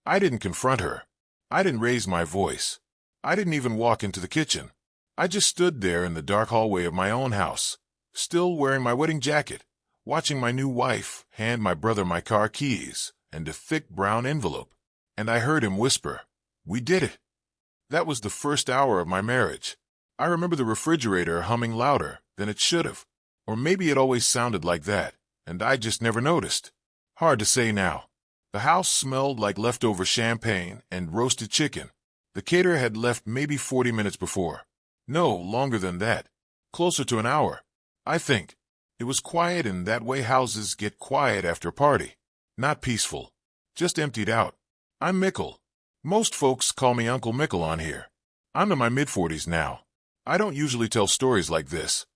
I didn't confront her. I didn't raise my voice. I didn't even walk into the kitchen. I just stood there in the dark hallway of my own house, still wearing my wedding jacket, watching my new wife hand my brother my car keys and a thick brown envelope. And I heard him whisper, "We did it." That was the first hour of my marriage. I remember the refrigerator humming louder than it should have. Or maybe it always sounded like that, and I just never noticed. Hard to say now. The house smelled like leftover champagne and roasted chicken. The caterer had left maybe 40 minutes before. No, longer than that. Closer to an hour, I think. It was quiet in that way houses get quiet after a party. Not peaceful. Just emptied out. I'm Mickle. Most folks call me Uncle Mickle on here. I'm in my mid-40s now. I don't usually tell stories like this.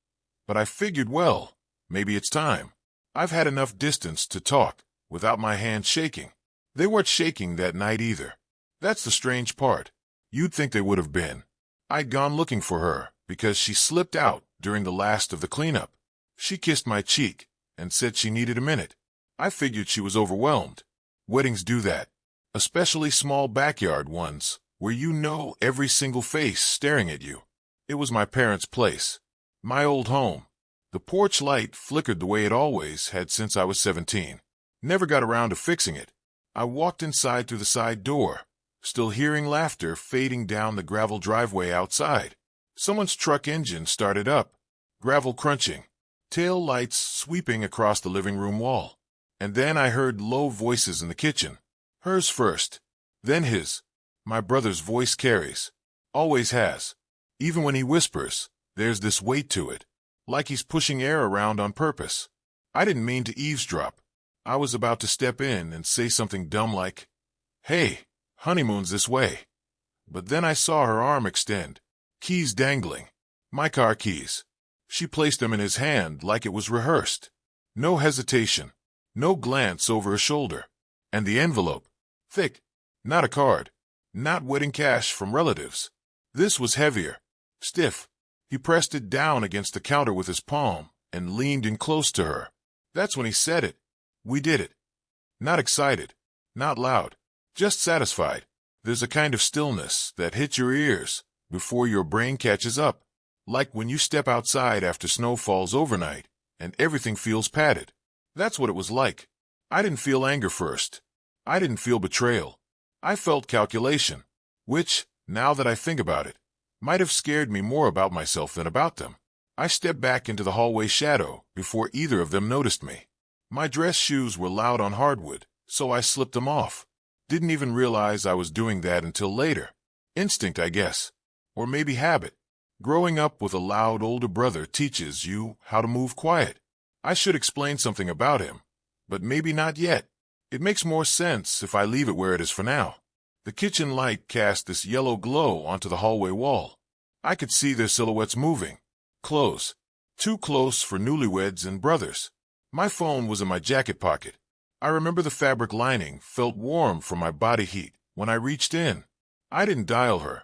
But I figured, well, maybe it's time. I've had enough distance to talk without my hands shaking. They weren't shaking that night either. That's the strange part. You'd think they would have been. I'd gone looking for her because she slipped out during the last of the cleanup. She kissed my cheek and said she needed a minute. I figured she was overwhelmed. Weddings do that, especially small backyard ones where you know every single face staring at you. It was my parents' place, my old home. The porch light flickered the way it always had since I was 17. Never got around to fixing it. I walked inside through the side door, still hearing laughter fading down the gravel driveway outside. Someone's truck engine started up, gravel crunching, tail lights sweeping across the living room wall. And then I heard low voices in the kitchen. Hers first, then his. My brother's voice carries. Always has. Even when he whispers, there's this weight to it, like he's pushing air around on purpose. I didn't mean to eavesdrop. I was about to step in and say something dumb like, "Hey, honeymoon's this way." But then I saw her arm extend, keys dangling. My car keys. She placed them in his hand like it was rehearsed. No hesitation. No glance over her shoulder. And the envelope. Thick. Not a card. Not wedding cash from relatives. This was heavier. Stiff. He pressed it down against the counter with his palm and leaned in close to her. That's when he said it. We did it. Not excited. Not loud. Just satisfied. There's a kind of stillness that hits your ears before your brain catches up. Like when you step outside after snow falls overnight and everything feels padded. That's what it was like. I didn't feel anger first. I didn't feel betrayal. I felt calculation, which, now that I think about it, might have scared me more about myself than about them. I stepped back into the hallway shadow before either of them noticed me. My dress shoes were loud on hardwood, so I slipped them off. Didn't even realize I was doing that until later. Instinct, I guess. Or maybe habit. Growing up with a loud older brother teaches you how to move quiet. I should explain something about him, but maybe not yet. It makes more sense if I leave it where it is for now. The kitchen light cast this yellow glow onto the hallway wall. I could see their silhouettes moving. Close. Too close for newlyweds and brothers. My phone was in my jacket pocket. I remember the fabric lining felt warm from my body heat when I reached in. I didn't dial her.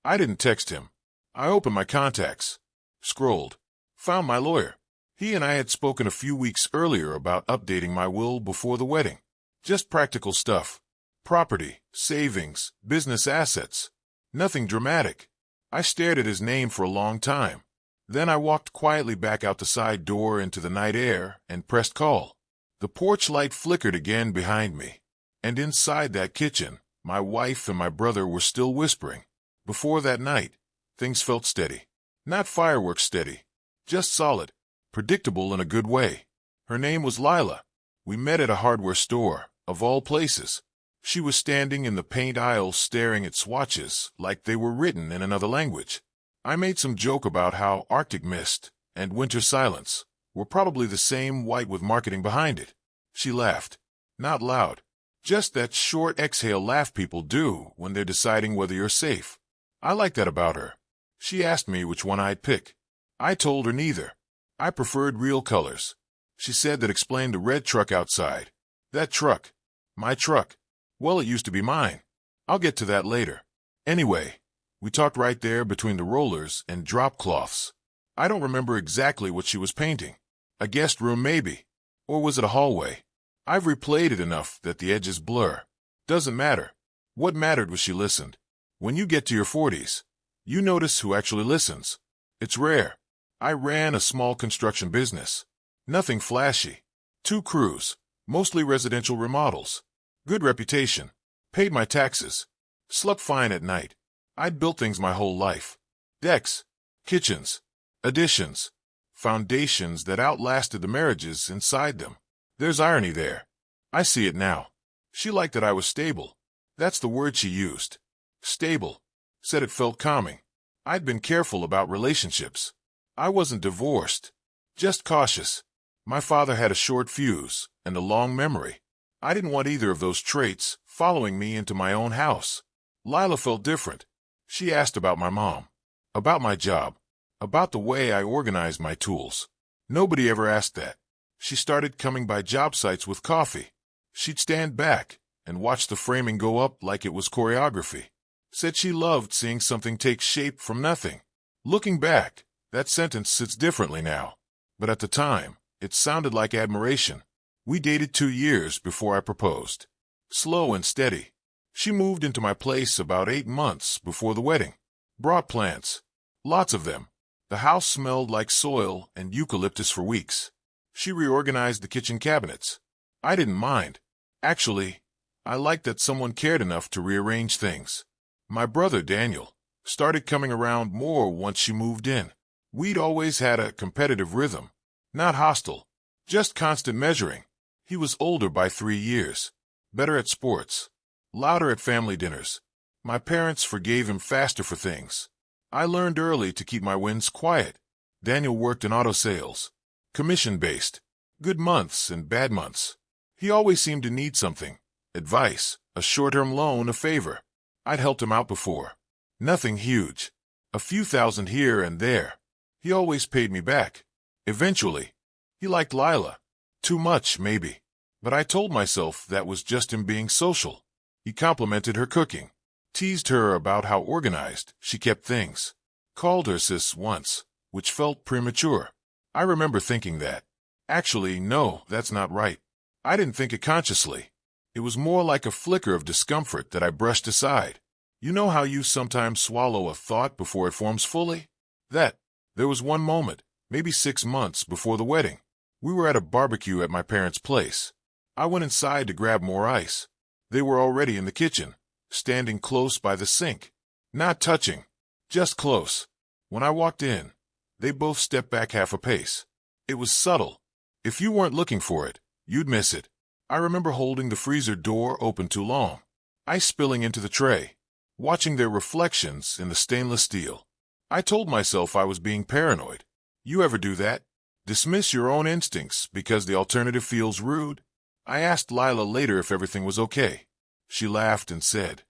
I didn't text him. I opened my contacts. Scrolled. Found my lawyer. He and I had spoken a few weeks earlier about updating my will before the wedding. Just practical stuff. Property, savings, business assets. Nothing dramatic. I stared at his name for a long time. Then I walked quietly back out the side door into the night air and pressed call. The porch light flickered again behind me. And inside that kitchen, my wife and my brother were still whispering. Before that night, things felt steady. Not fireworks steady. Just solid. Predictable in a good way. Her name was Lila. We met at a hardware store, of all places. She was standing in the paint aisle staring at swatches like they were written in another language. I made some joke about how Arctic mist and winter silence were probably the same white with marketing behind it. She laughed. Not loud. Just that short exhale laugh people do when they're deciding whether you're safe. I like that about her. She asked me which one I'd pick. I told her neither. I preferred real colors. She said that explained the red truck outside. That truck. My truck. Well, it used to be mine. I'll get to that later. Anyway, we talked right there between the rollers and drop cloths. I don't remember exactly what she was painting. A guest room maybe. Or was it a hallway? I've replayed it enough that the edges blur. Doesn't matter. What mattered was she listened. When you get to your 40s, you notice who actually listens. It's rare. I ran a small construction business. Nothing flashy. 2 crews, mostly residential remodels. Good reputation. Paid my taxes. Slept fine at night. I'd built things my whole life. Decks, kitchens, additions, foundations that outlasted the marriages inside them. There's irony there. I see it now. She liked that I was stable. That's the word she used. Stable. Said it felt calming. I'd been careful about relationships. I wasn't divorced. Just cautious. My father had a short fuse and a long memory. I didn't want either of those traits following me into my own house. Lila felt different. She asked about my mom, about my job, about the way I organized my tools. Nobody ever asked that. She started coming by job sites with coffee. She'd stand back and watch the framing go up like it was choreography. Said she loved seeing something take shape from nothing. Looking back, that sentence sits differently now. But at the time, it sounded like admiration. We dated 2 years before I proposed. Slow and steady. She moved into my place about 8 months before the wedding. Brought plants. Lots of them. The house smelled like soil and eucalyptus for weeks. She reorganized the kitchen cabinets. I didn't mind. Actually, I liked that someone cared enough to rearrange things. My brother, Daniel, started coming around more once she moved in. We'd always had a competitive rhythm. Not hostile. Just constant measuring. He was older by 3 years. Better at sports. Louder at family dinners. My parents forgave him faster for things. I learned early to keep my wins quiet. Daniel worked in auto sales. Commission-based. Good months and bad months. He always seemed to need something. Advice, a short-term loan, a favor. I'd helped him out before. Nothing huge. A few thousand here and there. He always paid me back. Eventually. He liked Lila. Too much, maybe. But I told myself that was just him being social. He complimented her cooking. Teased her about how organized she kept things. Called her sis once, which felt premature. I remember thinking that. Actually, no, that's not right. I didn't think it consciously. It was more like a flicker of discomfort that I brushed aside. You know how you sometimes swallow a thought before it forms fully? There was one moment, maybe 6 months before the wedding. We were at a barbecue at my parents' place. I went inside to grab more ice. They were already in the kitchen, standing close by the sink. Not touching, just close. When I walked in, they both stepped back half a pace. It was subtle. If you weren't looking for it, you'd miss it. I remember holding the freezer door open too long, ice spilling into the tray, watching their reflections in the stainless steel. I told myself I was being paranoid. You ever do that? Dismiss your own instincts because the alternative feels rude? I asked Lila later if everything was okay. She laughed and said,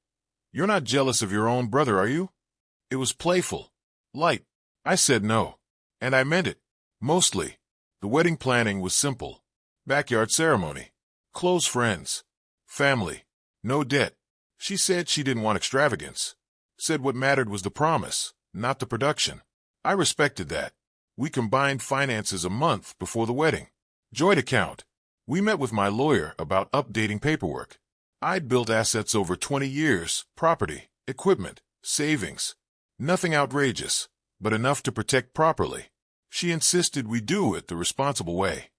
"You're not jealous of your own brother, are you?" It was playful. Light. I said no. And I meant it. Mostly. The wedding planning was simple. Backyard ceremony. Close friends. Family. No debt. She said she didn't want extravagance. Said what mattered was the promise, not the production. I respected that. We combined finances a month before the wedding. Joint account. We met with my lawyer about updating paperwork. I'd built assets over 20 years, property, equipment, savings. Nothing outrageous, but enough to protect properly. She insisted we do it the responsible way.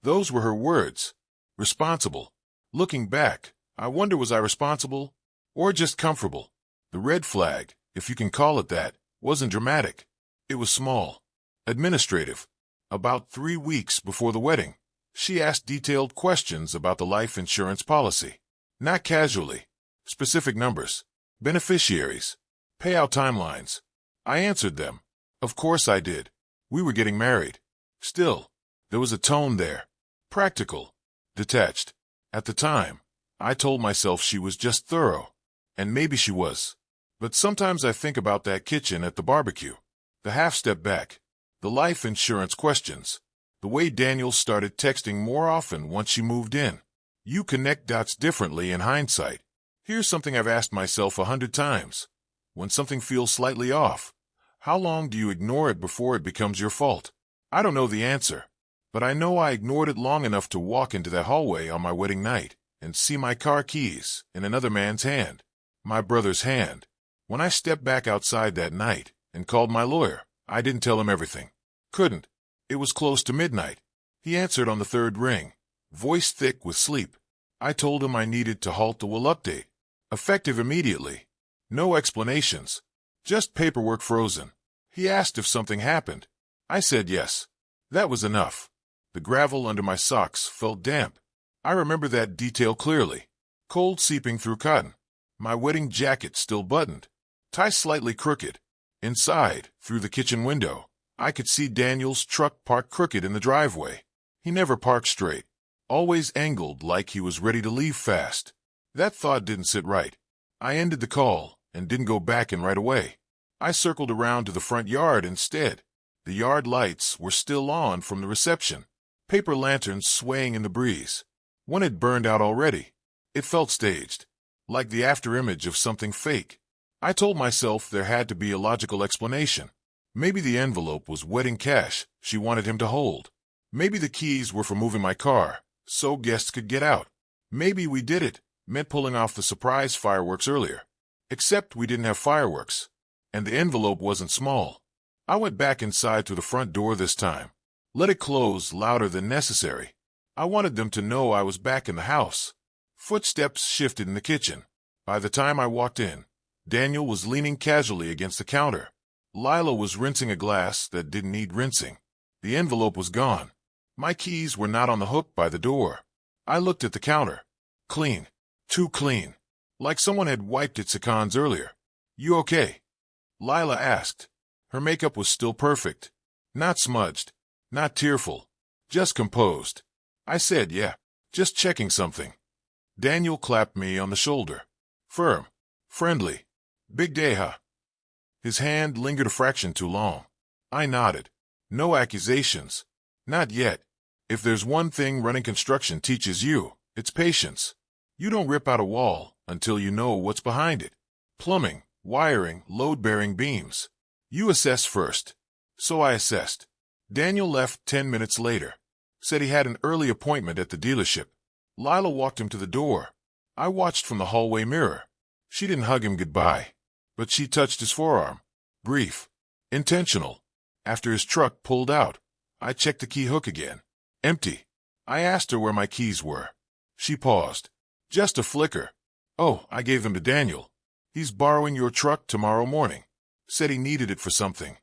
Those were her words. Responsible. Looking back, I wonder was I responsible? Or just comfortable? The red flag, if you can call it that, wasn't dramatic. It was small. Administrative. About 3 weeks before the wedding, she asked detailed questions about the life insurance policy. Not casually. Specific numbers. Beneficiaries. Payout timelines. I answered them. Of course I did. We were getting married. Still, there was a tone there. Practical. Detached. At the time, I told myself she was just thorough. And maybe she was. But sometimes I think about that kitchen at the barbecue. The half step back. The life insurance questions. The way Daniel started texting more often once she moved in. You connect dots differently in hindsight. Here's something I've asked myself 100 times. When something feels slightly off, how long do you ignore it before it becomes your fault? I don't know the answer, but I know I ignored it long enough to walk into that hallway on my wedding night and see my car keys in another man's hand. My brother's hand. When I stepped back outside that night and called my lawyer, I didn't tell him everything. Couldn't. It was close to midnight. He answered on the third ring, voice thick with sleep. I told him I needed to halt the will update. Effective immediately. No explanations. Just paperwork frozen. He asked if something happened. I said yes. That was enough. The gravel under my socks felt damp. I remember that detail clearly. Cold seeping through cotton. My wedding jacket still buttoned. Tie slightly crooked. Inside, through the kitchen window, I could see Daniel's truck parked crooked in the driveway. He never parked straight. Always angled like he was ready to leave fast. That thought didn't sit right. I ended the call and didn't go back in right away. I circled around to the front yard instead. The yard lights were still on from the reception. Paper lanterns swaying in the breeze. One had burned out already. It felt staged, like the afterimage of something fake. I told myself there had to be a logical explanation. Maybe the envelope was wedding cash she wanted him to hold. Maybe the keys were for moving my car, so guests could get out. Maybe we did it meant pulling off the surprise fireworks earlier. Except we didn't have fireworks, and the envelope wasn't small. I went back inside to the front door this time. Let it close louder than necessary. I wanted them to know I was back in the house. Footsteps shifted in the kitchen. By the time I walked in, Daniel was leaning casually against the counter. Lila was rinsing a glass that didn't need rinsing. The envelope was gone. My keys were not on the hook by the door. I looked at the counter. Clean. Too clean. Like someone had wiped its icons earlier. You okay? Lila asked. Her makeup was still perfect. Not smudged. Not tearful. Just composed. I said, yeah. Just checking something. Daniel clapped me on the shoulder. Firm. Friendly. Big day, huh? His hand lingered a fraction too long. I nodded. No accusations. Not yet. If there's one thing running construction teaches you, it's patience. You don't rip out a wall until you know what's behind it. Plumbing, wiring, load-bearing beams. You assess first. So I assessed. Daniel left 10 minutes later. Said he had an early appointment at the dealership. Lila walked him to the door. I watched from the hallway mirror. She didn't hug him goodbye, but she touched his forearm. Brief. Intentional. After his truck pulled out, I checked the key hook again. Empty. I asked her where my keys were. She paused. Just a flicker. Oh, I gave them to Daniel. He's borrowing your truck tomorrow morning. Said he needed it for something.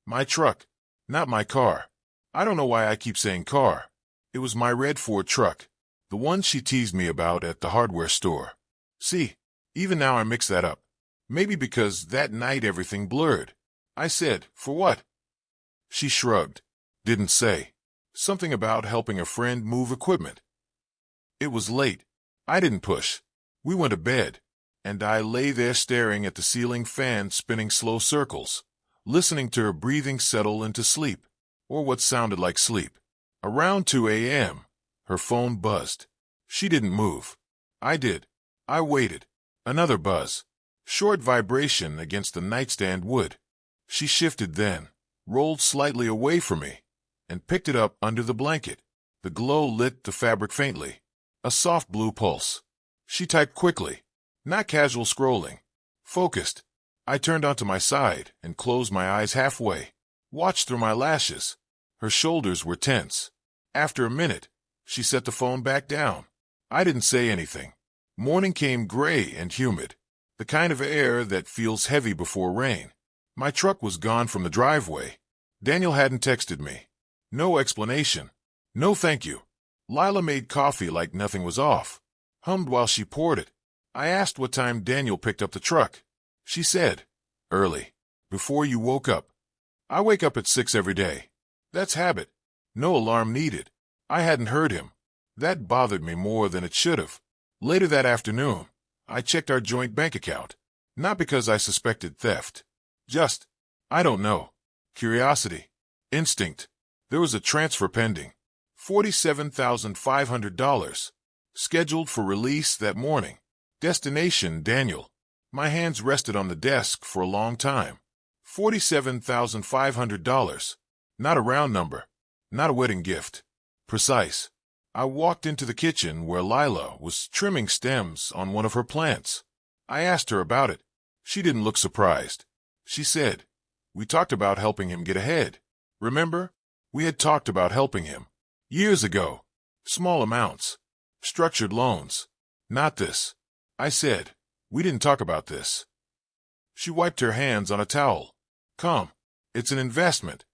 My truck. Not my car. I don't know why I keep saying car. It was my red Ford truck. The one she teased me about at the hardware store. See, even now I mix that up. Maybe because that night everything blurred. I said, for what? She shrugged. Didn't say. Something about helping a friend move equipment. It was late. I didn't push. We went to bed, and I lay there staring at the ceiling fan spinning slow circles, listening to her breathing settle into sleep, or what sounded like sleep. Around 2 a.m., her phone buzzed. She didn't move. I did. I waited. Another buzz. Short vibration against the nightstand wood. She shifted then, rolled slightly away from me, and picked it up under the blanket. The glow lit the fabric faintly. A soft blue pulse. She typed quickly. Not casual scrolling. Focused. I turned onto my side and closed my eyes halfway. Watched through my lashes. Her shoulders were tense. After a minute, she set the phone back down. I didn't say anything. Morning came gray and humid. The kind of air that feels heavy before rain. My truck was gone from the driveway. Daniel hadn't texted me. No explanation. No thank you. Lila made coffee like nothing was off. Hummed while she poured it. I asked what time Daniel picked up the truck. She said, early. Before you woke up. I wake up at 6 every day. That's habit. No alarm needed. I hadn't heard him. That bothered me more than it should have. Later that afternoon, I checked our joint bank account. Not because I suspected theft. Just, I don't know. Curiosity. Instinct. There was a transfer pending. $47,500. Scheduled for release that morning. Destination, Daniel. My hands rested on the desk for a long time. $47,500. Not a round number. Not a wedding gift. Precise. I walked into the kitchen where Lila was trimming stems on one of her plants. I asked her about it. She didn't look surprised. She said, "We talked about helping him get ahead. Remember? We had talked about helping him. Years ago. Small amounts. Structured loans. Not this." I said, "We didn't talk about this." She wiped her hands on a towel. "Come. It's an investment."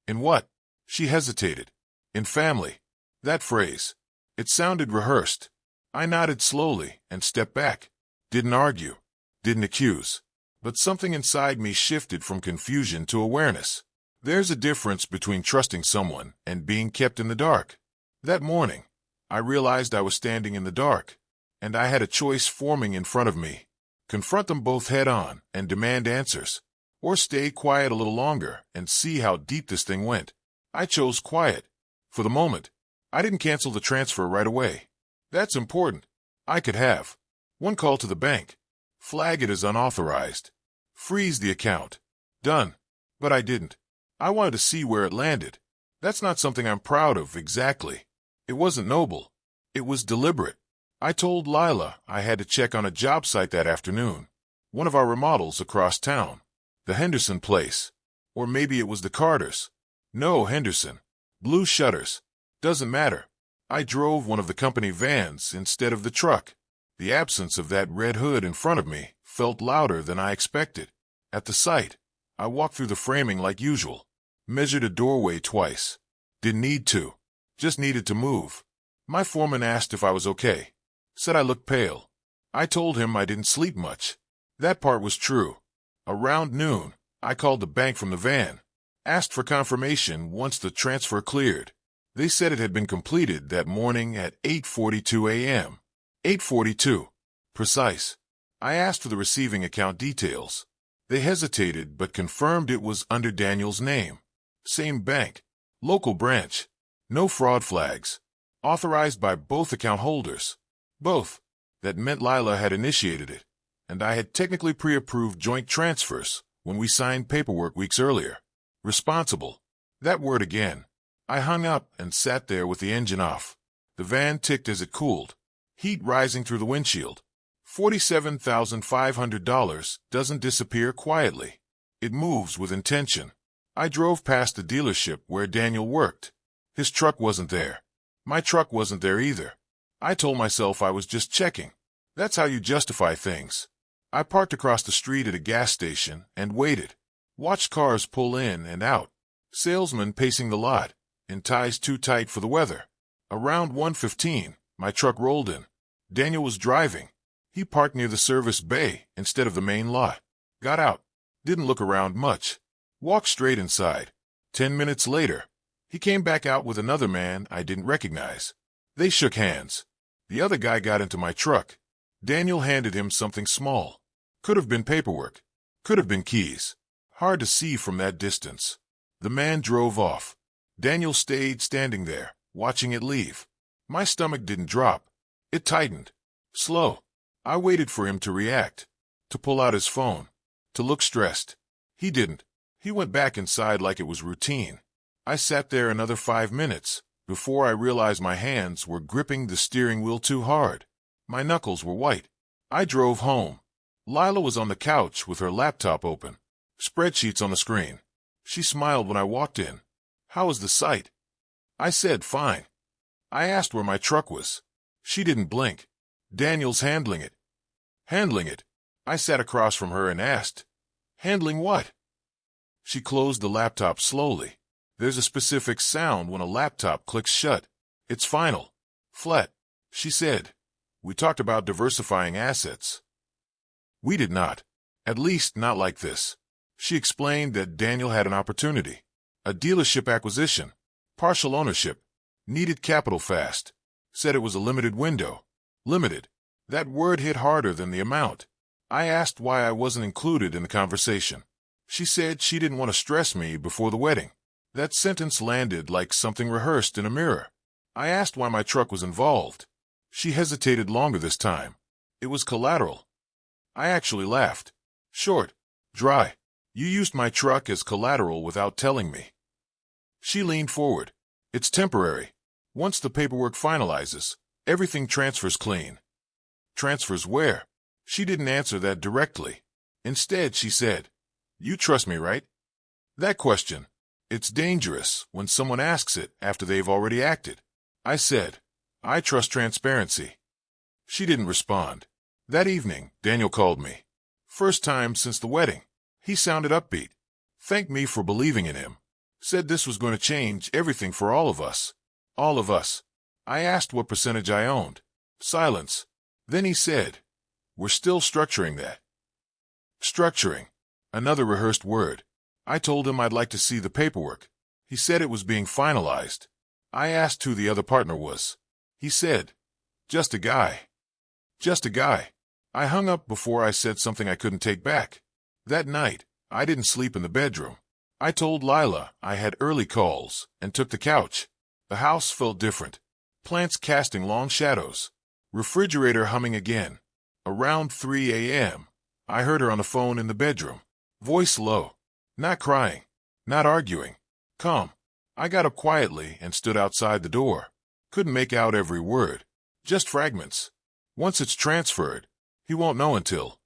"In what?" She hesitated. "In family." That phrase. It sounded rehearsed. I nodded slowly and stepped back. Didn't argue. Didn't accuse. But something inside me shifted from confusion to awareness. There's a difference between trusting someone and being kept in the dark. That morning, I realized I was standing in the dark, and I had a choice forming in front of me. Confront them both head on and demand answers, or stay quiet a little longer and see how deep this thing went. I chose quiet. For the moment, I didn't cancel the transfer right away. That's important. I could have. One call to the bank. Flag it as unauthorized. Freeze the account. Done. But I didn't. I wanted to see where it landed. That's not something I'm proud of exactly. It wasn't noble. It was deliberate. I told Lila I had to check on a job site that afternoon. One of our remodels across town. The Henderson place. Or maybe it was the Carters. No, Henderson. Blue shutters. Doesn't matter. I drove one of the company vans instead of the truck. The absence of that red hood in front of me felt louder than I expected. At the site, I walked through the framing like usual. Measured a doorway twice. Didn't need to. Just needed to move. My foreman asked if I was okay. Said I looked pale. I told him I didn't sleep much. That part was true. Around noon, I called the bank from the van. Asked for confirmation once the transfer cleared. They said it had been completed that morning at 8:42 a.m. 8:42. Precise. I asked for the receiving account details. They hesitated but confirmed it was under Daniel's name. Same bank. Local branch. No fraud flags. Authorized by both account holders. Both. That meant Lila had initiated it, and I had technically pre-approved joint transfers when we signed paperwork weeks earlier. Responsible. That word again. I hung up and sat there with the engine off. The van ticked as it cooled. Heat rising through the windshield. $47,500 doesn't disappear quietly. It moves with intention. I drove past the dealership where Daniel worked. His truck wasn't there. My truck wasn't there either. I told myself I was just checking. That's how you justify things. I parked across the street at a gas station and waited. Watched cars pull in and out. Salesmen pacing the lot, in ties too tight for the weather. Around 1:15, my truck rolled in. Daniel was driving. He parked near the service bay instead of the main lot. Got out. Didn't look around much. Walked straight inside. 10 minutes later, he came back out with another man I didn't recognize. They shook hands. The other guy got into my truck. Daniel handed him something small. Could have been paperwork. Could have been keys. Hard to see from that distance. The man drove off. Daniel stayed standing there, watching it leave. My stomach didn't drop. It tightened. Slow. I waited for him to react, to pull out his phone, to look stressed. He didn't. He went back inside like it was routine. I sat there another 5 minutes before I realized my hands were gripping the steering wheel too hard. My knuckles were white. I drove home. Lila was on the couch with her laptop open, spreadsheets on the screen. She smiled when I walked in. "How was the site?" I said, "Fine." I asked where my truck was. She didn't blink. "Daniel's handling it." "Handling it?" I sat across from her and asked, "Handling what?" She closed the laptop slowly. There's a specific sound when a laptop clicks shut. It's final. Flat. She said, "We talked about diversifying assets." We did not. At least not like this. She explained that Daniel had an opportunity. A dealership acquisition. Partial ownership. Needed capital fast. Said it was a limited window. Limited. That word hit harder than the amount. I asked why I wasn't included in the conversation. She said she didn't want to stress me before the wedding. That sentence landed like something rehearsed in a mirror. I asked why my truck was involved. She hesitated longer this time. It was collateral. I actually laughed. Short. Dry. You used my truck as collateral without telling me. She leaned forward. It's temporary. Once the paperwork finalizes, everything transfers clean. Transfers where? She didn't answer that directly. Instead, she said, "You trust me, right?" That question. It's dangerous when someone asks it after they've already acted. I said, "I trust transparency." She didn't respond. That evening, Daniel called me. First time since the wedding. He sounded upbeat. Thanked me for believing in him. Said this was going to change everything for all of us. All of us. I asked what percentage I owned. Silence. Then he said, "We're still structuring that." Structuring. Another rehearsed word. I told him I'd like to see the paperwork. He said it was being finalized. I asked who the other partner was. He said, "Just a guy." Just a guy. I hung up before I said something I couldn't take back. That night, I didn't sleep in the bedroom. I told Lila I had early calls and took the couch. The house felt different. Plants casting long shadows. Refrigerator humming again. Around 3 a.m., I heard her on the phone in the bedroom. Voice low. Not crying. Not arguing. Calm. I got up quietly and stood outside the door. Couldn't make out every word. Just fragments. Once it's transferred, he won't know until.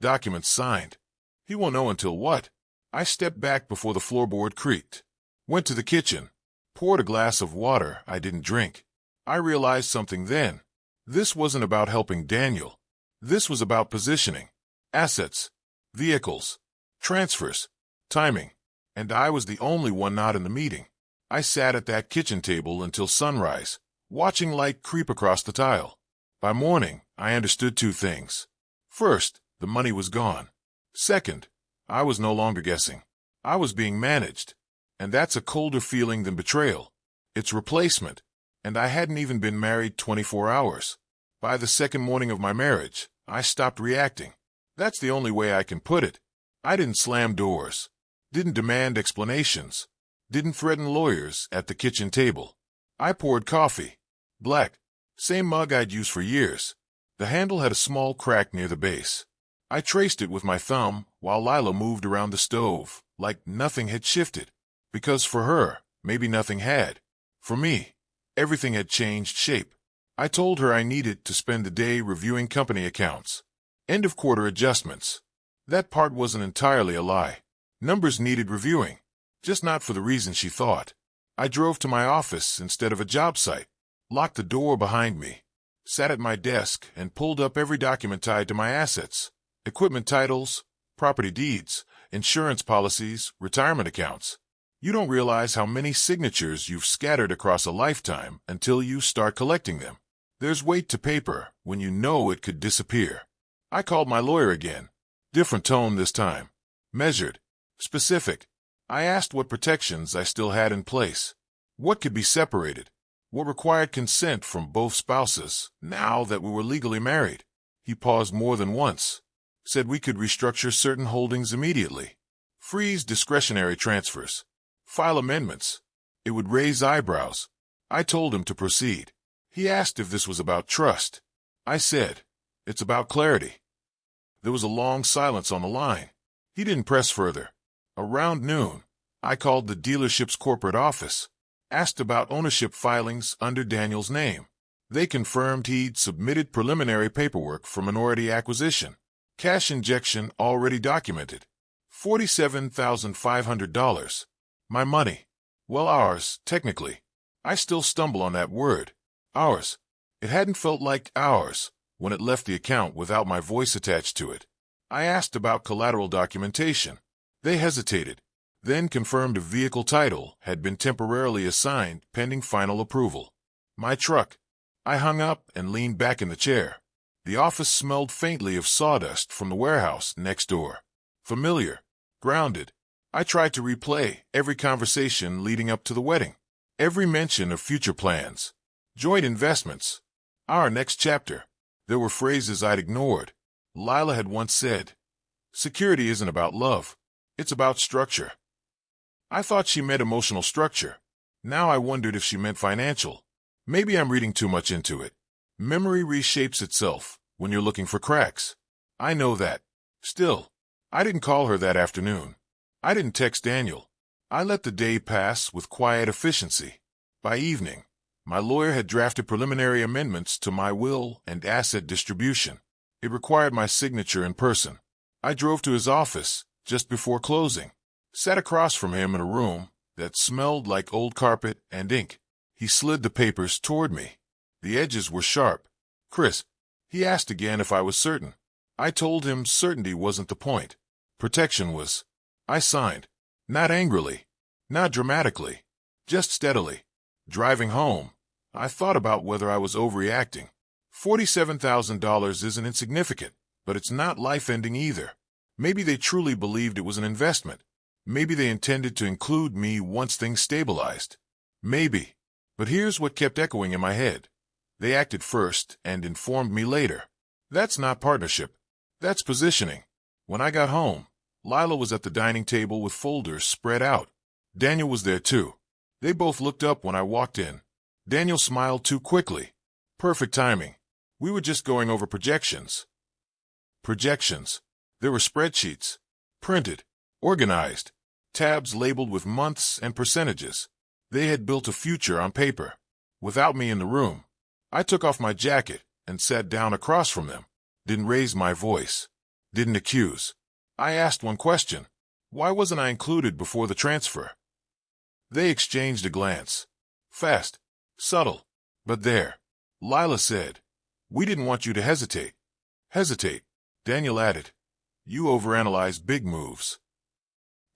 Documents signed. He won't know until what? I stepped back before the floorboard creaked. Went to the kitchen. Poured a glass of water I didn't drink. I realized something then. This wasn't about helping Daniel. This was about positioning. Assets. Vehicles. Transfers. Timing. And I was the only one not in the meeting. I sat at that kitchen table until sunrise, watching light creep across the tile. By morning, I understood two things. First, the money was gone. Second, I was no longer guessing. I was being managed. And that's a colder feeling than betrayal. It's replacement. And I hadn't even been married 24 hours. By the second morning of my marriage, I stopped reacting. That's the only way I can put it. I didn't slam doors. Didn't demand explanations. Didn't threaten lawyers at the kitchen table. I poured coffee. Black. Same mug I'd used for years. The handle had a small crack near the base. I traced it with my thumb while Lila moved around the stove, like nothing had shifted. Because for her, maybe nothing had. For me, everything had changed shape. I told her I needed to spend the day reviewing company accounts. End-of-quarter adjustments. That part wasn't entirely a lie. Numbers needed reviewing, just not for the reason she thought. I drove to my office instead of a job site, locked the door behind me, sat at my desk and pulled up every document tied to my assets. Equipment titles, property deeds, insurance policies, retirement accounts. You don't realize how many signatures you've scattered across a lifetime until you start collecting them. There's weight to paper when you know it could disappear. I called my lawyer again. Different tone this time. Measured. Specific. I asked what protections I still had in place. What could be separated? What required consent from both spouses now that we were legally married? He paused more than once. Said we could restructure certain holdings immediately. Freeze discretionary transfers. File amendments. It would raise eyebrows. I told him to proceed. He asked if this was about trust. I said, "It's about clarity." There was a long silence on the line. He didn't press further. Around noon, I called the dealership's corporate office, asked about ownership filings under Daniel's name. They confirmed he'd submitted preliminary paperwork for minority acquisition. Cash injection already documented. $47,500. My money. Well, ours, technically. I still stumble on that word. Ours. It hadn't felt like ours when it left the account without my voice attached to it. I asked about collateral documentation. They hesitated, then confirmed a vehicle title had been temporarily assigned pending final approval. My truck. I hung up and leaned back in the chair. The office smelled faintly of sawdust from the warehouse next door. Familiar. Grounded. I tried to replay every conversation leading up to the wedding. Every mention of future plans. Joint investments. Our next chapter. There were phrases I'd ignored. Lila had once said, "Security isn't about love. It's about structure." I thought she meant emotional structure. Now I wondered if she meant financial. Maybe I'm reading too much into it. Memory reshapes itself when you're looking for cracks. I know that. Still, I didn't call her that afternoon. I didn't text Daniel. I let the day pass with quiet efficiency. By evening, my lawyer had drafted preliminary amendments to my will and asset distribution. It required my signature in person. I drove to his office just before closing, sat across from him in a room that smelled like old carpet and ink. He slid the papers toward me. The edges were sharp. "Chris," he asked again if I was certain. I told him certainty wasn't the point. Protection was. I signed. Not angrily, not dramatically, just steadily. Driving home, I thought about whether I was overreacting. $47,000 isn't insignificant, but it's not life-ending either. Maybe they truly believed it was an investment. Maybe they intended to include me once things stabilized. Maybe. But here's what kept echoing in my head. They acted first and informed me later. That's not partnership. That's positioning. When I got home, Lila was at the dining table with folders spread out. Daniel was there too. They both looked up when I walked in. Daniel smiled too quickly. Perfect timing. We were just going over projections. Projections. There were spreadsheets. Printed. Organized. Tabs labeled with months and percentages. They had built a future on paper. Without me in the room. I took off my jacket and sat down across from them. Didn't raise my voice. Didn't accuse. I asked one question. Why wasn't I included before the transfer? They exchanged a glance. Fast. Subtle. But there. Lila said, "We didn't want you to hesitate." Hesitate. Daniel added, "You overanalyze big moves."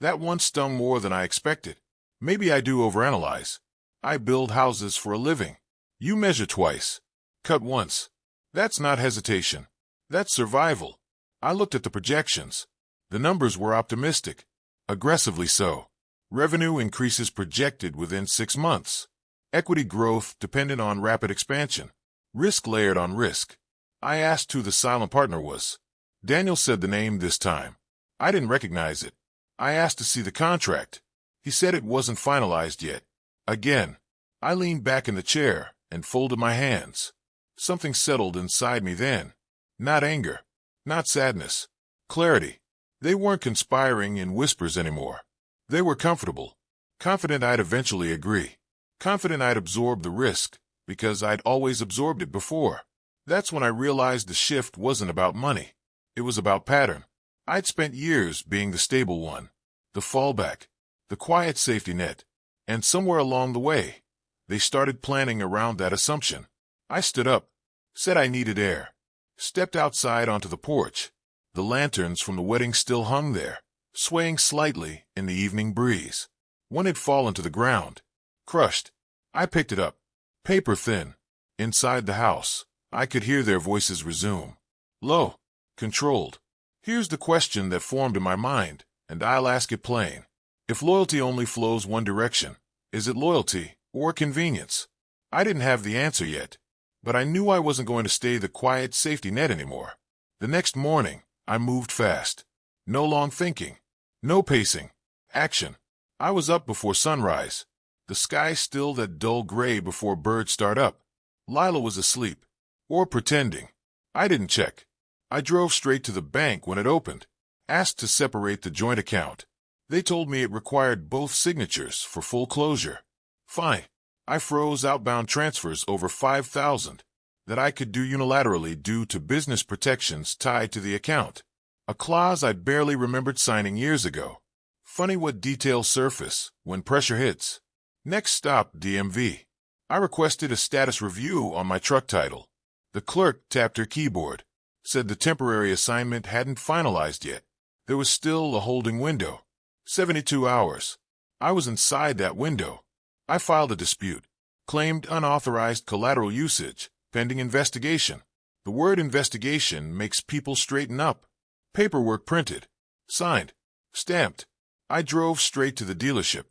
That one stung more than I expected. Maybe I do overanalyze. I build houses for a living. You measure twice. Cut once. That's not hesitation. That's survival. I looked at the projections. The numbers were optimistic. Aggressively so. Revenue increases projected within 6 months. Equity growth dependent on rapid expansion. Risk layered on risk. I asked who the silent partner was. Daniel said the name this time. I didn't recognize it. I asked to see the contract. He said it wasn't finalized yet. Again, I leaned back in the chair and folded my hands. Something settled inside me then. Not anger. Not sadness. Clarity. They weren't conspiring in whispers anymore. They were comfortable. Confident I'd eventually agree. Confident I'd absorb the risk, because I'd always absorbed it before. That's when I realized the shift wasn't about money. It was about pattern. I'd spent years being the stable one, the fallback, the quiet safety net, and somewhere along the way, they started planning around that assumption. I stood up, said I needed air, stepped outside onto the porch. The lanterns from the wedding still hung there, swaying slightly in the evening breeze. One had fallen to the ground, crushed. I picked it up, paper thin. Inside the house, I could hear their voices resume. Low, controlled. Here's the question that formed in my mind, and I'll ask it plain. If loyalty only flows one direction, is it loyalty or convenience? I didn't have the answer yet, but I knew I wasn't going to stay the quiet safety net anymore. The next morning, I moved fast. No long thinking. No pacing. Action. I was up before sunrise. The sky still that dull gray before birds start up. Lila was asleep. Or pretending. I didn't check. I drove straight to the bank when it opened. Asked to separate the joint account. They told me it required both signatures for full closure. Fine. I froze outbound transfers over $5,000 that I could do unilaterally due to business protections tied to the account. A clause I'd barely remembered signing years ago. Funny what details surface when pressure hits. Next stop, DMV. I requested a status review on my truck title. The clerk tapped her keyboard. Said the temporary assignment hadn't finalized yet. There was still a holding window. 72 hours. I was inside that window. I filed a dispute. Claimed unauthorized collateral usage, pending investigation. The word investigation makes people straighten up. Paperwork printed. Signed. Stamped. I drove straight to the dealership.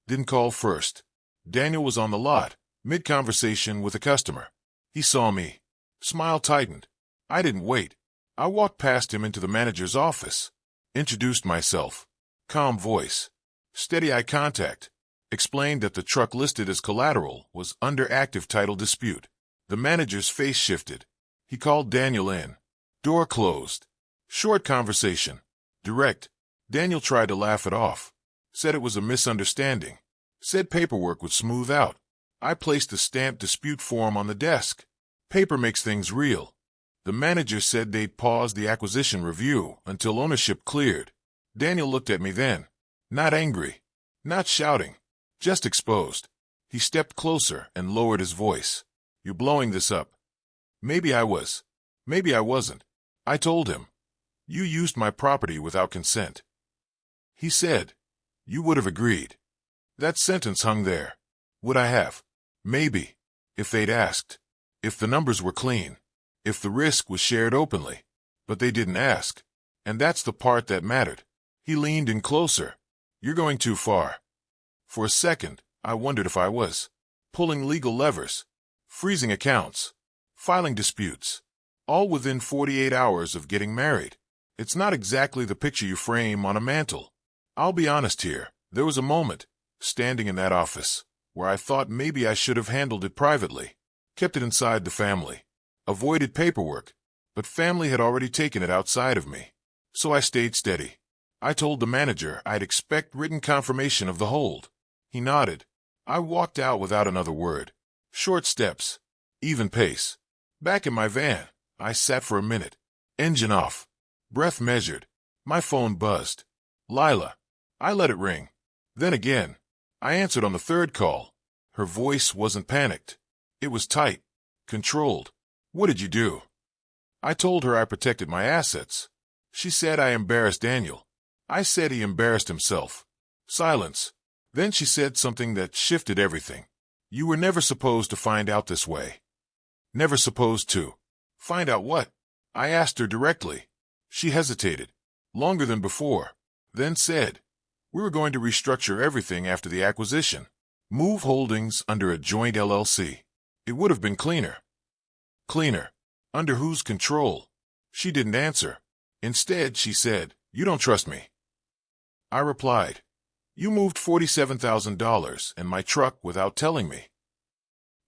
Didn't call first. Daniel was on the lot, mid-conversation with a customer. He saw me. Smile tightened. I didn't wait. I walked past him into the manager's office. Introduced myself. Calm voice. Steady eye contact. Explained that the truck listed as collateral was under active title dispute. The manager's face shifted. He called Daniel in. Door closed. Short conversation. Direct. Daniel tried to laugh it off. Said it was a misunderstanding. Said paperwork would smooth out. I placed the stamped dispute form on the desk. Paper makes things real. The manager said they'd pause the acquisition review until ownership cleared. Daniel looked at me then. Not angry. Not shouting. Just exposed. He stepped closer and lowered his voice. You're blowing this up. Maybe I was. Maybe I wasn't. I told him. You used my property without consent. He said. You would have agreed. That sentence hung there. Would I have? Maybe. If they'd asked. If the numbers were clean. If the risk was shared openly. But they didn't ask. And that's the part that mattered. He leaned in closer. You're going too far. For a second, I wondered if I was. Pulling legal levers. Freezing accounts. Filing disputes. All within 48 hours of getting married. It's not exactly the picture you frame on a mantle. I'll be honest here. There was a moment, standing in that office, where I thought maybe I should have handled it privately. Kept it inside the family. Avoided paperwork. But family had already taken it outside of me. So I stayed steady. I told the manager I'd expect written confirmation of the hold. He nodded. I walked out without another word. Short steps. Even pace. Back in my van, I sat for a minute. Engine off. Breath measured. My phone buzzed. Lila. I let it ring. Then again. I answered on the third call. Her voice wasn't panicked. It was tight. Controlled. What did you do? I told her I protected my assets. She said I embarrassed Daniel. I said he embarrassed himself. Silence. Then she said something that shifted everything. You were never supposed to find out this way. Never supposed to. Find out what? I asked her directly. She hesitated. Longer than before. Then said, we were going to restructure everything after the acquisition. Move holdings under a joint LLC. It would have been cleaner. Cleaner. Under whose control? She didn't answer. Instead, she said, you don't trust me. I replied, you moved $47,000 in my truck without telling me.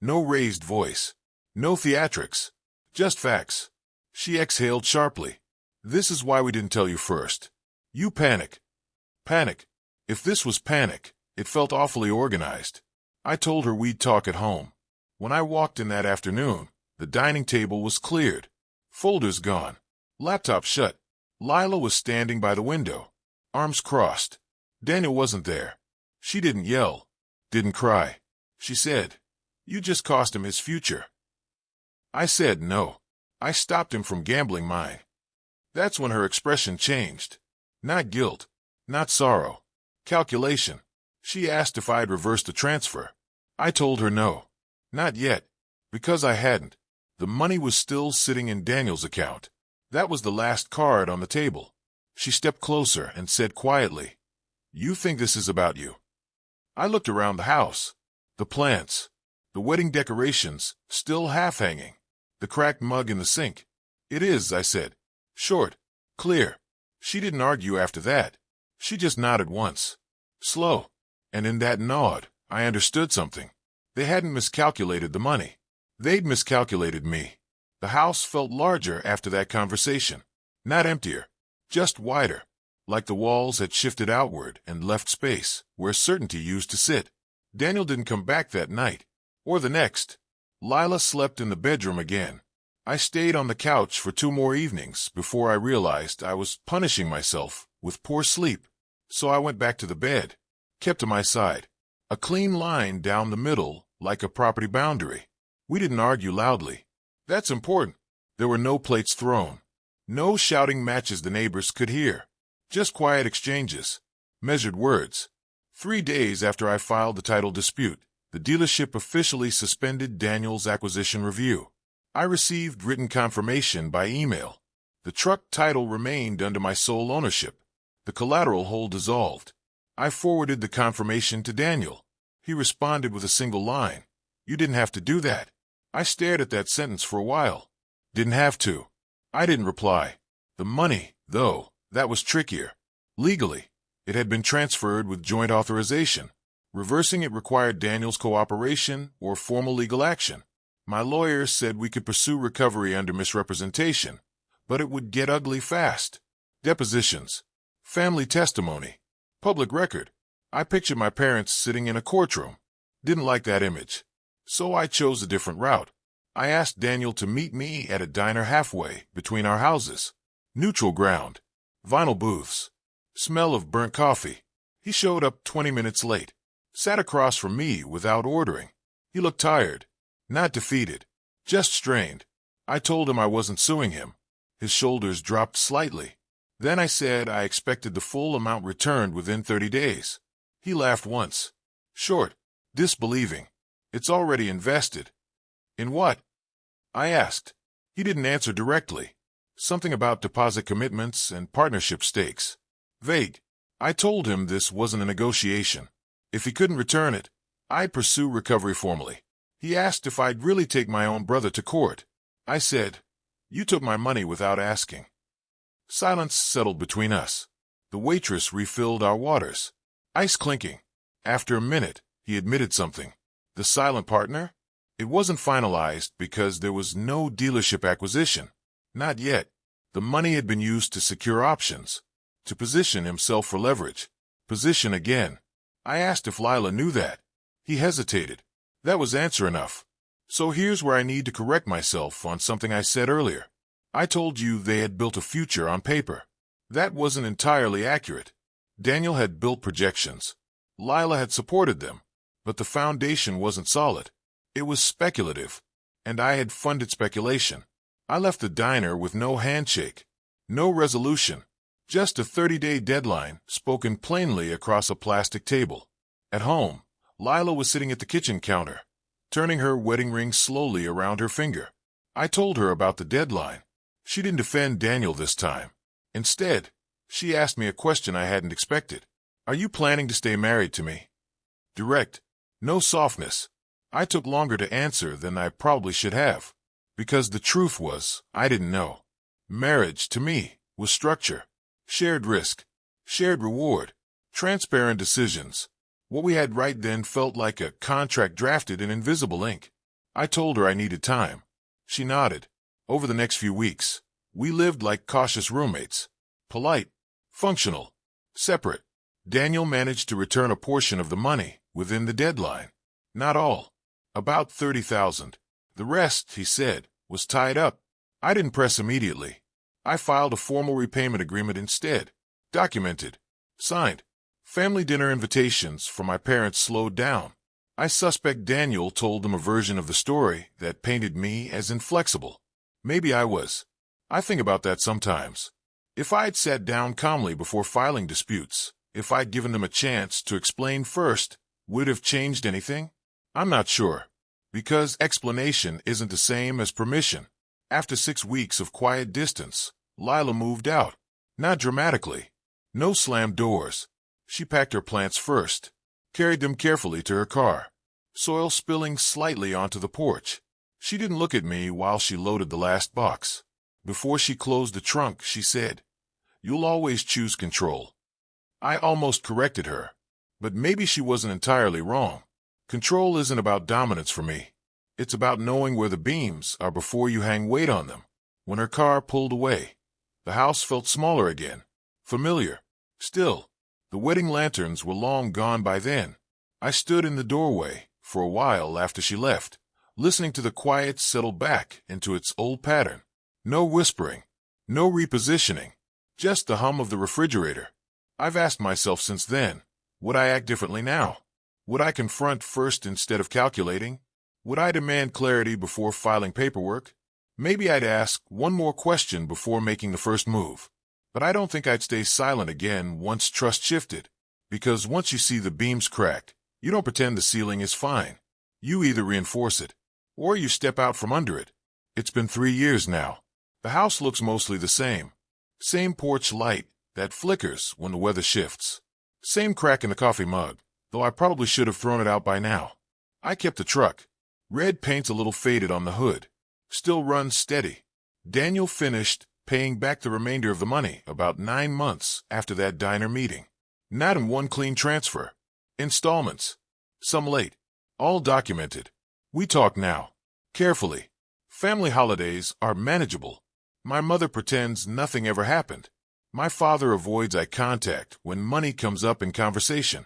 No raised voice. No theatrics. Just facts. She exhaled sharply. This is why we didn't tell you first. You panic. Panic. If this was panic, it felt awfully organized. I told her we'd talk at home. When I walked in that afternoon, the dining table was cleared. Folders gone. Laptop shut. Lila was standing by the window. Arms crossed. Daniel wasn't there. She didn't yell. Didn't cry. She said, you just cost him his future. I said no. I stopped him from gambling mine. That's when her expression changed. Not guilt. Not sorrow. Calculation. She asked if I'd reversed the transfer. I told her no. Not yet. Because I hadn't. The money was still sitting in Daniel's account. That was the last card on the table. She stepped closer and said quietly, you think this is about you? I looked around the house. The plants. The wedding decorations, still half hanging. The cracked mug in the sink. It is, I said. Short. Clear. She didn't argue after that. She just nodded once. Slow. And in that nod, I understood something. They hadn't miscalculated the money. They'd miscalculated me. The house felt larger after that conversation. Not emptier. Just wider. Like the walls had shifted outward and left space where certainty used to sit. Daniel didn't come back that night. Or the next. Lila slept in the bedroom again. I stayed on the couch for 2 more evenings before I realized I was punishing myself with poor sleep. So I went back to the bed. Kept to my side. A clean line down the middle, like a property boundary. We didn't argue loudly. That's important. There were no plates thrown. No shouting matches the neighbors could hear. Just quiet exchanges. Measured words. 3 days after I filed the title dispute, the dealership officially suspended Daniel's acquisition review. I received written confirmation by email. The truck title remained under my sole ownership. The collateral hold dissolved. I forwarded the confirmation to Daniel. He responded with a single line. You didn't have to do that. I stared at that sentence for a while. Didn't have to. I didn't reply. The money, though, that was trickier. Legally, it had been transferred with joint authorization. Reversing it required Daniel's cooperation or formal legal action. My lawyer said we could pursue recovery under misrepresentation, but it would get ugly fast. Depositions. Family testimony. Public record. I pictured my parents sitting in a courtroom. Didn't like that image. So I chose a different route. I asked Daniel to meet me at a diner halfway between our houses. Neutral ground. Vinyl booths. Smell of burnt coffee. He showed up 20 minutes late. Sat across from me without ordering. He looked tired. Not defeated. Just strained. I told him I wasn't suing him. His shoulders dropped slightly. Then I said I expected the full amount returned within 30 days. He laughed once. Short. Disbelieving. It's already invested. In what? I asked. He didn't answer directly. Something about deposit commitments and partnership stakes. Vague. I told him this wasn't a negotiation. If he couldn't return it, I'd pursue recovery formally. He asked if I'd really take my own brother to court. I said, "You took my money without asking." Silence settled between us. The waitress refilled our waters. Ice clinking. After a minute, he admitted something. The silent partner? It wasn't finalized because there was no dealership acquisition. Not yet. The money had been used to secure options, to position himself for leverage. Position again. I asked if Lila knew that. He hesitated. That was answer enough. So here's where I need to correct myself on something I said earlier. I told you they had built a future on paper. That wasn't entirely accurate. Daniel had built projections. Lila had supported them, but the foundation wasn't solid. It was speculative, and I had funded speculation. I left the diner with no handshake, no resolution, just a 30-day deadline spoken plainly across a plastic table. At home, Lila was sitting at the kitchen counter, turning her wedding ring slowly around her finger. I told her about the deadline. She didn't defend Daniel this time. Instead, she asked me a question I hadn't expected. Are you planning to stay married to me? Direct. No softness. I took longer to answer than I probably should have, because the truth was, I didn't know. Marriage, to me, was structure. Shared risk. Shared reward. Transparent decisions. What we had right then felt like a contract drafted in invisible ink. I told her I needed time. She nodded. Over the next few weeks, we lived like cautious roommates. Polite. Functional. Separate. Daniel managed to return a portion of the money within the deadline. Not all. About $30,000. The rest, he said, was tied up. I didn't press immediately. I filed a formal repayment agreement instead. Documented. Signed. Family dinner invitations for my parents slowed down. I suspect Daniel told them a version of the story that painted me as inflexible. Maybe I was. I think about that sometimes. If I'd sat down calmly before filing disputes, if I'd given them a chance to explain first, would it have changed anything? I'm not sure. Because explanation isn't the same as permission. After 6 weeks of quiet distance, Lila moved out. Not dramatically. No slammed doors. She packed her plants first, carried them carefully to her car, soil spilling slightly onto the porch. She didn't look at me while she loaded the last box. Before she closed the trunk, she said, "You'll always choose control." I almost corrected her, but maybe she wasn't entirely wrong. Control isn't about dominance for me. It's about knowing where the beams are before you hang weight on them. When her car pulled away, the house felt smaller again, familiar. Still, the wedding lanterns were long gone by then. I stood in the doorway for a while after she left, listening to the quiet settle back into its old pattern. No whispering, no repositioning, just the hum of the refrigerator. I've asked myself since then, would I act differently now? Would I confront first instead of calculating? Would I demand clarity before filing paperwork? Maybe I'd ask one more question before making the first move. But I don't think I'd stay silent again once trust shifted. Because once you see the beams cracked, you don't pretend the ceiling is fine. You either reinforce it, or you step out from under it. It's been 3 years now. The house looks mostly the same. Same porch light that flickers when the weather shifts. Same crack in the coffee mug, though I probably should have thrown it out by now. I kept the truck. Red paint's a little faded on the hood. Still runs steady. Daniel finished paying back the remainder of the money about 9 months after that diner meeting. Not in one clean transfer. Installments. Some late. All documented. We talk now. Carefully. Family holidays are manageable. My mother pretends nothing ever happened. My father avoids eye contact when money comes up in conversation.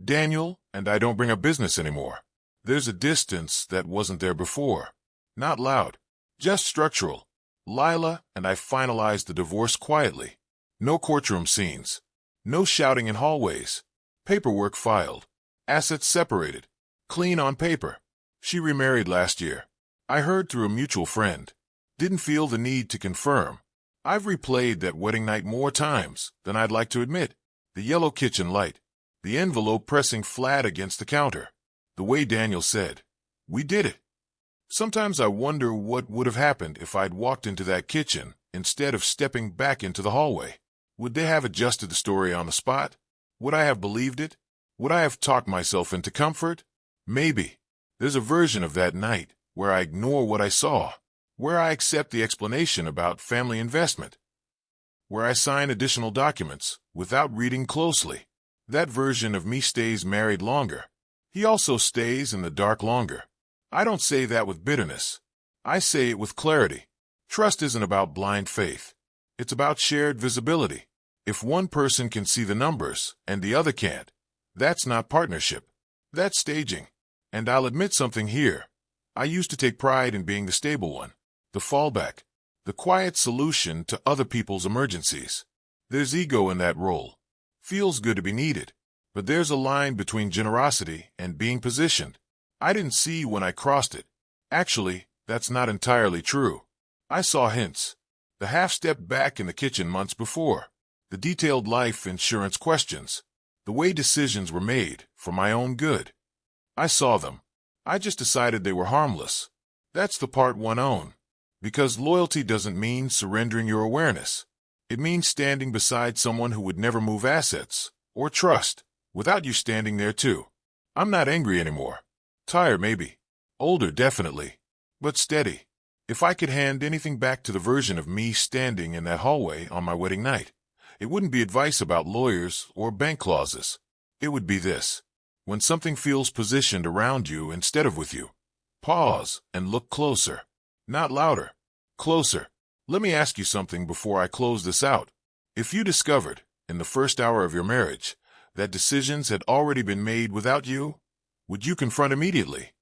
Daniel and I don't bring up business anymore. There's a distance that wasn't there before. Not loud, just structural. Lila and I finalized the divorce quietly. No courtroom scenes. No shouting in hallways. Paperwork filed. Assets separated. Clean on paper. She remarried last year. I heard through a mutual friend. Didn't feel the need to confirm. I've replayed that wedding night more times than I'd like to admit. The yellow kitchen light. The envelope pressing flat against the counter. The way Daniel said, "We did it." Sometimes I wonder what would have happened if I'd walked into that kitchen instead of stepping back into the hallway. Would they have adjusted the story on the spot? Would I have believed it? Would I have talked myself into comfort? Maybe. There's a version of that night where I ignore what I saw, where I accept the explanation about family investment, where I sign additional documents without reading closely. That version of me stays married longer. He also stays in the dark longer. I don't say that with bitterness. I say it with clarity. Trust isn't about blind faith. It's about shared visibility. If one person can see the numbers and the other can't, that's not partnership. That's staging. And I'll admit something here. I used to take pride in being the stable one, the fallback, the quiet solution to other people's emergencies. There's ego in that role. Feels good to be needed. But there's a line between generosity and being positioned. I didn't see when I crossed it. Actually, that's not entirely true. I saw hints. The half-step back in the kitchen months before. The detailed life insurance questions. The way decisions were made for my own good. I saw them. I just decided they were harmless. That's the part one own. Because loyalty doesn't mean surrendering your awareness. It means standing beside someone who would never move assets, or trust, without you standing there too. I'm not angry anymore. Tired maybe. Older definitely. But steady. If I could hand anything back to the version of me standing in that hallway on my wedding night, it wouldn't be advice about lawyers or bank clauses. It would be this. When something feels positioned around you instead of with you, pause and look closer. Not louder. Closer. Let me ask you something before I close this out. If you discovered, in the first hour of your marriage, that decisions had already been made without you, would you confront immediately?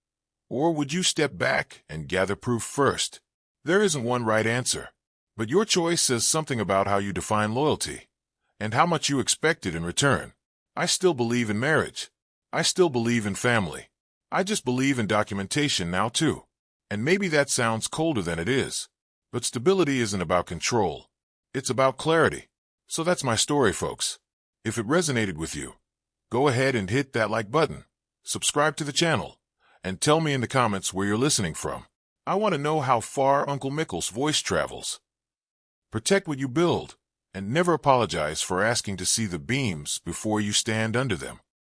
Or would you step back and gather proof first? There isn't one right answer, but your choice says something about how you define loyalty and how much you expected in return. I still believe in marriage. I still believe in family. I just believe in documentation now too. And maybe that sounds colder than it is, but stability isn't about control. It's about clarity. So that's my story, folks. If it resonated with you, go ahead and hit that like button, subscribe to the channel, and tell me in the comments where you're listening from. I want to know how far Uncle Mickle's voice travels. Protect what you build, and never apologize for asking to see the beams before you stand under them.